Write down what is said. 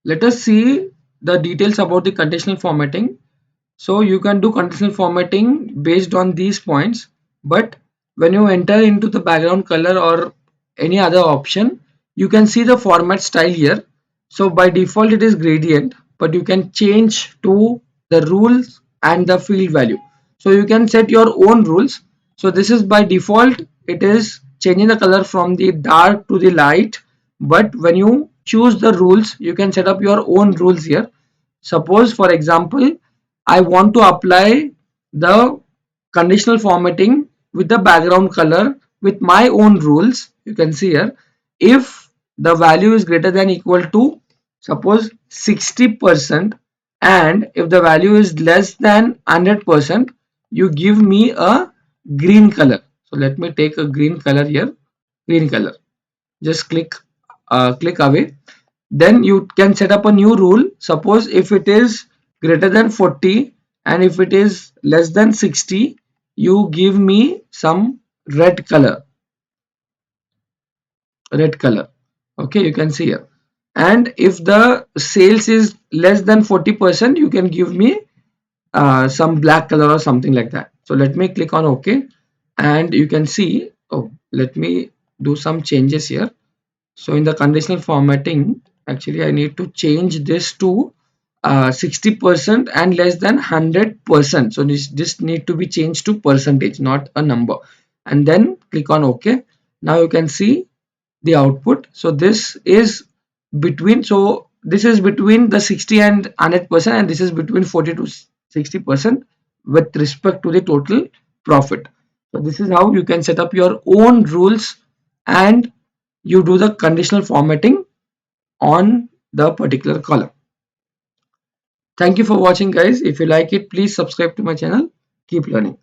let us see the details about the conditional formatting. So you can do conditional formatting based on these points, but when you enter into the background color or any other option, you can see the format style here. So by default it is gradient, but you can change to the rules and the field value. So you can set your own rules. So this is by default, it is changing the color from the dark to the light, but when you choose the rules, you can set up your own rules here. Suppose for example, I want to apply the conditional formatting with the background color with my own rules. You can see here, if the value is greater than equal to suppose 60%, and if the value is less than 100%, you give me a green color. So let me take a green color here, green color. Just click away. Then you can set up a new rule. Suppose if it is greater than 40 and if it is less than 60, you give me some red color. Okay, you can see here. And if the sales is less than 40%, you can give me some black color or something like that. So let me click on OK, and you can see, oh, let me do some changes here. So in the conditional formatting, actually I need to change this to 60% and less than 100%. So this need to be changed to percentage, not a number. And then click on OK. Now you can see the output. So this is between, so this is between the 60 and 100%, and this is between 40 to 60% with respect to the total profit. So this is how you can set up your own rules and you do the conditional formatting on the particular column. Thank you for watching, guys. If you like it, please subscribe to my channel. Keep learning.